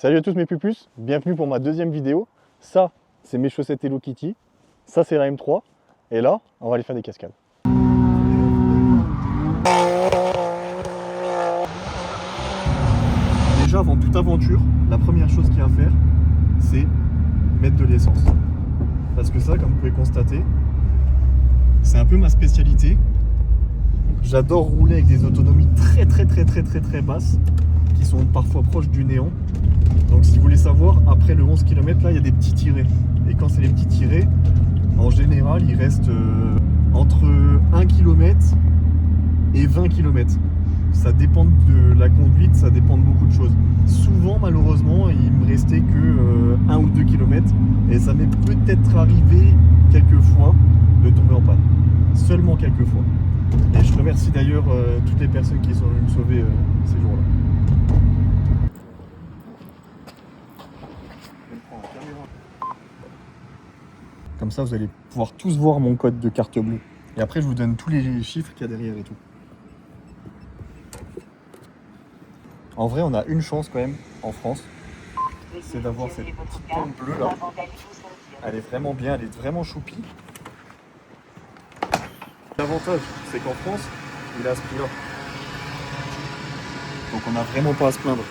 Salut à tous mes pupus, bienvenue pour ma deuxième vidéo. Ça, c'est mes chaussettes Hello Kitty. Ça, c'est la M3. Et là, on va aller faire des cascades. Déjà, avant toute aventure, la première chose qu'il y a à faire, c'est mettre de l'essence. Parce que ça, comme vous pouvez constater, c'est un peu ma spécialité. J'adore rouler avec des autonomies très basses, qui sont parfois proches du néant. Donc si vous voulez savoir, après le 11 km, là, il y a des petits tirets. Et quand c'est les petits tirets, en général, il reste entre 1 km et 20 km. Ça dépend de la conduite, ça dépend de beaucoup de choses. Souvent, malheureusement, il me restait que 1 ou 2 km. Et ça m'est peut-être arrivé quelques fois de tomber en panne. Seulement quelques fois. Et je remercie d'ailleurs toutes les personnes qui sont venues me sauver ces jours-là. Comme ça, vous allez pouvoir tous voir mon code de carte bleue. Et après, je vous donne tous les chiffres qu'il y a derrière et tout. En vrai, on a une chance quand même en France, c'est d'avoir cette petite pompe bleue là. Elle est vraiment bien, elle est vraiment choupie. L'avantage, c'est qu'en France, il a ce prix-là. Donc on n'a vraiment pas à se plaindre.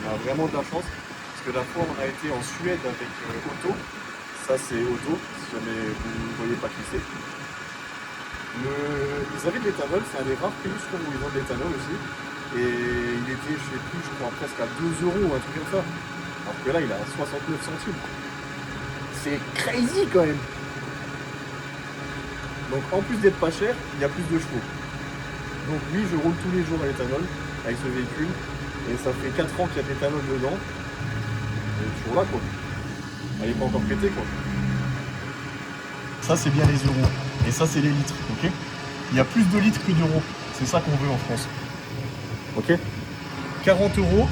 On a vraiment de la chance. Parce que la fois, on a été en Suède avec Otto. Ça, c'est Otto, si jamais vous ne voyez pas qui c'est. Ils avaient de l'éthanol, c'est un des rares pays où ils vendent de l'éthanol aussi. Et il était, je sais plus, je crois, presque à 2 € ou un truc comme ça. Alors que là, il est à 69 centimes. C'est crazy quand même. Donc en plus d'être pas cher, il y a plus de chevaux. Donc oui, je roule tous les jours à l'éthanol avec ce véhicule. Et ça fait 4 ans qu'il y a de l'éthanol dedans. Et toujours là quoi. Elle n'est pas encore pétée quoi. Ça c'est bien les euros. Et ça c'est les litres, ok? Il y a plus de litres que d'euros. C'est ça qu'on veut en France. Ok? 40 €,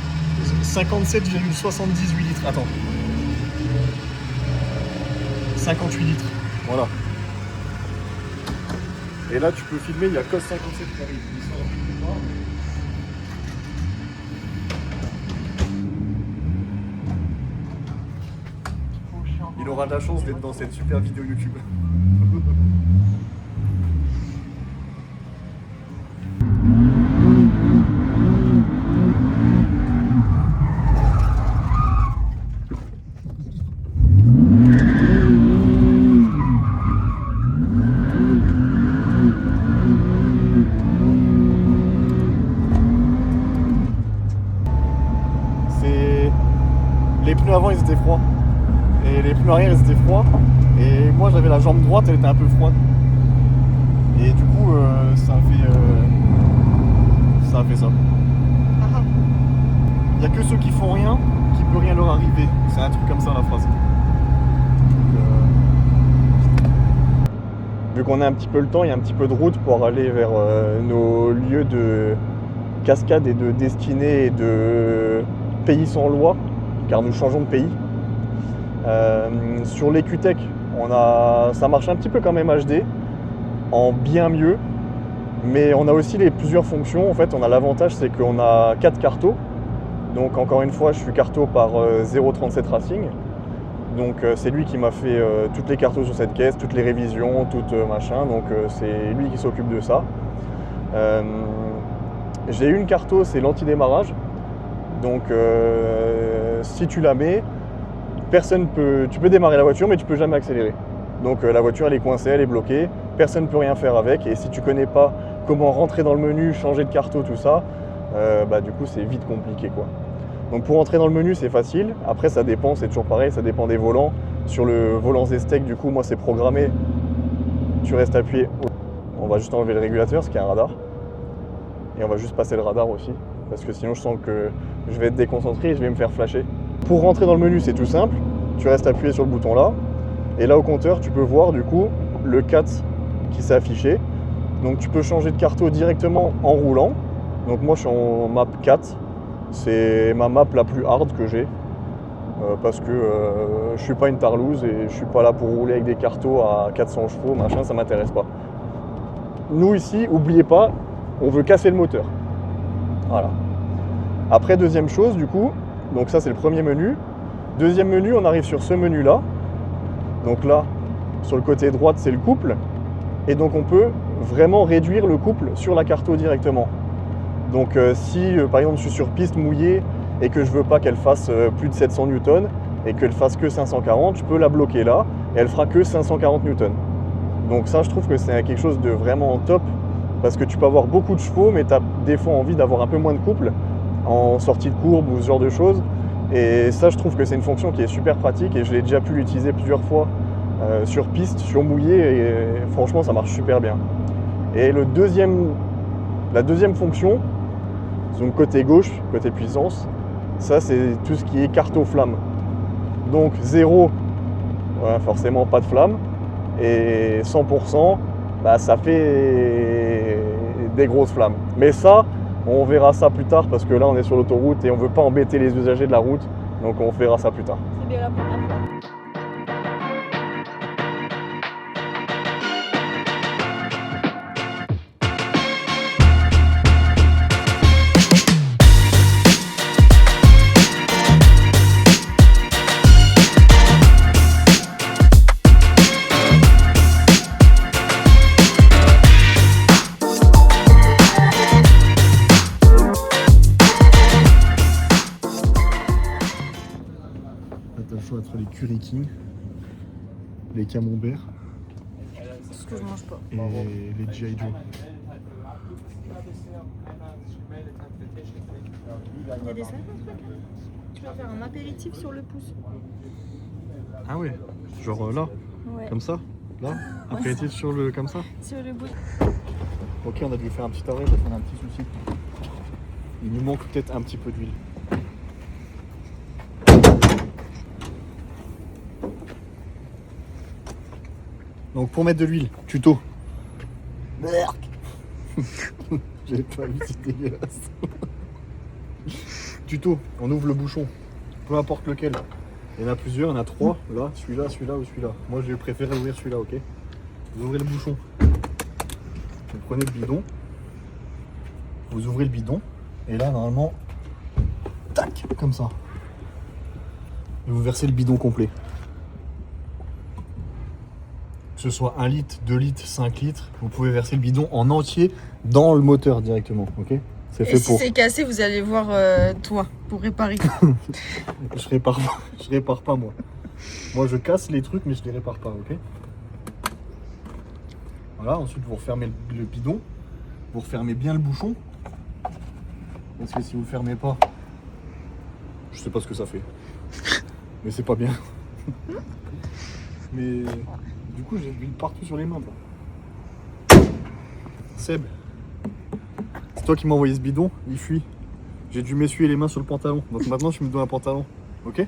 57,78 litres. Attends. 58 litres. Voilà. Et là tu peux filmer, il y a COS 57 qui arrive. Ils sont quelque part. Il aura de la chance d'être dans cette super vidéo YouTube. Les pneus avant ils étaient froids. Et les pneus arrière ils étaient froids. Et moi j'avais la jambe droite, elle était un peu froide. Et du coup ça a fait ça. Il n'y a que ceux qui font rien qui peut rien leur arriver. C'est un truc comme ça la phrase. Vu qu'on a un petit peu le temps, il y a un petit peu de route pour aller vers nos lieux de cascade et de destinée et de pays sans loi, car nous changeons de pays. Sur l'EQTech, ça marche un petit peu comme MHD, en bien mieux, mais on a aussi les plusieurs fonctions. En fait, on a l'avantage, c'est qu'on a 4 cartos. Donc encore une fois, je suis carto par 037 Racing. Donc c'est lui qui m'a fait toutes les cartos sur cette caisse, toutes les révisions, toutes machin. Donc c'est lui qui s'occupe de ça. J'ai une carto, c'est l'anti-démarrage. Donc si tu la mets, tu peux démarrer la voiture mais tu peux jamais accélérer. Donc la voiture elle est coincée, elle est bloquée, personne ne peut rien faire avec. Et si tu connais pas comment rentrer dans le menu, changer de carto, tout ça, du coup c'est vite compliqué quoi. Donc pour entrer dans le menu c'est facile, après ça dépend, c'est toujours pareil, ça dépend des volants. Sur le volant Zestec du coup moi c'est programmé, tu restes appuyé, on va juste enlever le régulateur, ce qui est un radar. Et on va juste passer le radar aussi, parce que sinon je sens que je vais être déconcentré et je vais me faire flasher. Pour rentrer dans le menu c'est tout simple, tu restes appuyé sur le bouton là, et là au compteur tu peux voir du coup le 4 qui s'est affiché. Donc tu peux changer de carto directement en roulant. Donc moi je suis en map 4, c'est ma map la plus hard que j'ai, parce que je suis pas une tarlouse et je suis pas là pour rouler avec des cartos à 400 chevaux, machin, ça m'intéresse pas. Nous ici, oubliez pas, on veut casser le moteur. Voilà. Après, deuxième chose, du coup, Donc ça c'est le premier menu. Deuxième menu, on arrive sur ce menu là. Donc là, sur le côté droite, c'est le couple. Et donc on peut vraiment réduire le couple sur la carto directement. Donc si par exemple je suis sur piste mouillée et que je veux pas qu'elle fasse plus de 700 newtons et qu'elle fasse que 540, je peux la bloquer là et elle fera que 540 newtons. Donc ça je trouve que c'est quelque chose de vraiment top parce que tu peux avoir beaucoup de chevaux mais tu as des fois envie d'avoir un peu moins de couple en sortie de courbe ou ce genre de choses. Et ça je trouve que c'est une fonction qui est super pratique et je l'ai déjà pu l'utiliser plusieurs fois sur piste, sur mouillé et franchement ça marche super bien. Et la deuxième fonction, donc côté gauche, côté puissance, ça c'est tout ce qui est carto-flamme. Donc 0, ouais, forcément pas de flamme, et 100%, bah, ça fait des grosses flammes. Mais ça, on verra ça plus tard parce que là on est sur l'autoroute et on veut pas embêter les usagers de la route, donc on verra ça plus tard. C'est bien la première fois. T'as le choix entre les Curry King, les Camembert Ce que je mange pas. et les G.I. Joe. Il y a des 50 trucs là. Tu vas faire un apéritif sur le pouce. Ah ouais, genre là, Ouais. comme ça, là, apéritif sur le comme ça. Sur le bout. Ok, on a dû faire un petit arrêt parce qu'on a un petit souci. Il nous manque peut-être un petit peu d'huile. Donc pour mettre de l'huile, tuto. J'ai pas vu, c'est dégueulasse. Tuto, on ouvre le bouchon, peu importe lequel. Il y en a plusieurs, il y en a 3, là, celui-là, celui-là ou celui-là. Moi j'ai préféré ouvrir celui-là, ok. Vous ouvrez le bouchon. Vous prenez le bidon. Vous ouvrez le bidon. Et là normalement, tac, comme ça. Et vous versez le bidon complet. Que ce soit 1 litre, 2 litres, 5 litres, vous pouvez verser le bidon en entier dans le moteur directement, ok. C'est fait Et si pour. c'est cassé, vous allez voir toi pour réparer. Je répare pas moi. Moi je casse les trucs mais je les répare pas, ok. Voilà, ensuite vous refermez le bidon, vous refermez bien le bouchon. Parce que si vous le fermez pas, je sais pas ce que ça fait. Mais c'est pas bien. Mais du coup j'ai de l'huile partout sur les mains. Seb, c'est toi qui m'as envoyé ce bidon, il fuit. J'ai dû m'essuyer les mains sur le pantalon. Donc maintenant je me dois un pantalon. Ok?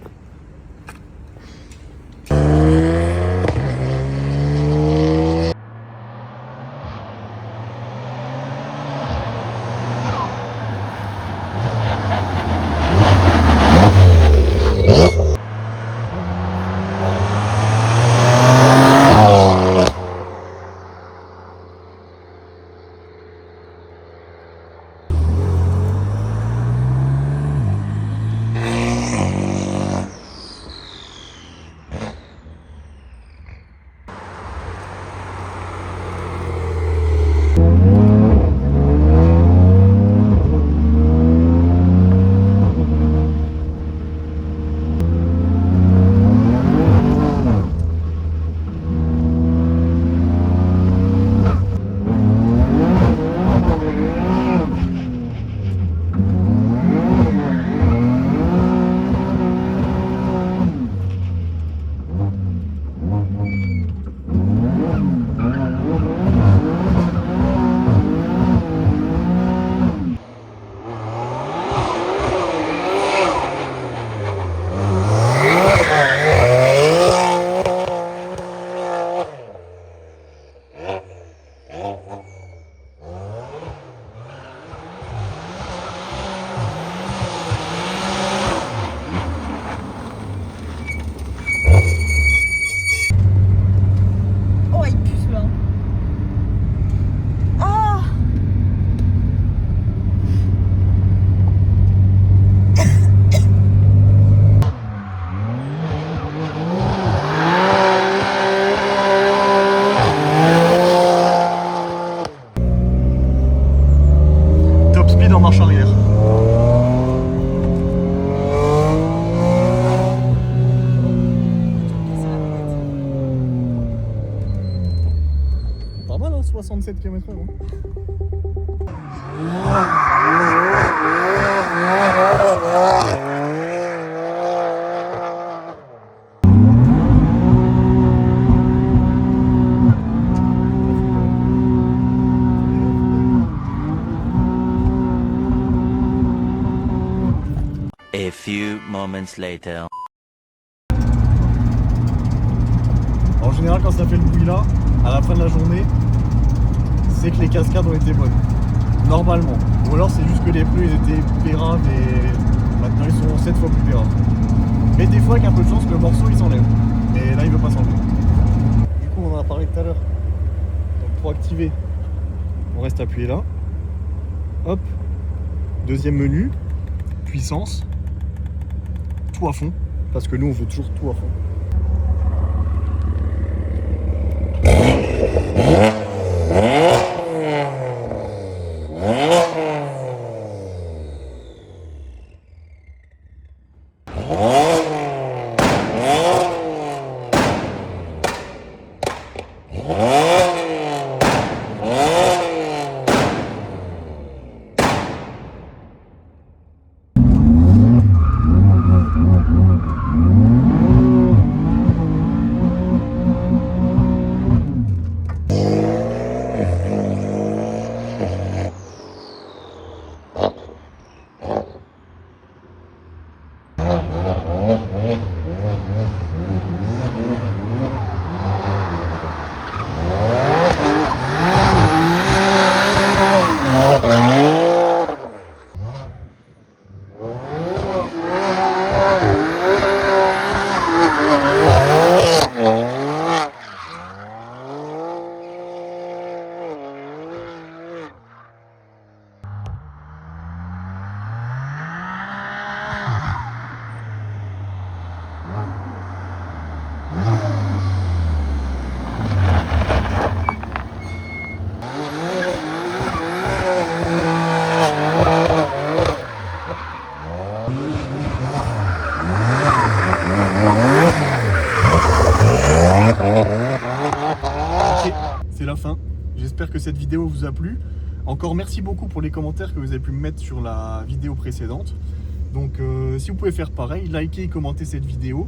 67 km/h. A few moments later. En général, quand ça fait le bruit là, à la fin de la journée, c'est que les cascades ont été bonnes. Normalement. Ou alors c'est juste que les pneus ils étaient péraves et maintenant ils sont 7 fois plus péraves. Mais des fois, avec un peu de chance, le morceau il s'enlève. Mais là, il veut pas s'enlever. Du coup, on en a parlé tout à l'heure. Donc pour activer, on reste appuyé là. Hop. Deuxième menu, puissance. Tout à fond. Parce que nous, on veut toujours tout à fond. C'est la fin. J'espère que cette vidéo vous a plu. Encore merci beaucoup pour les commentaires que vous avez pu me mettre sur la vidéo précédente. Donc si vous pouvez faire pareil, likez et commentez cette vidéo.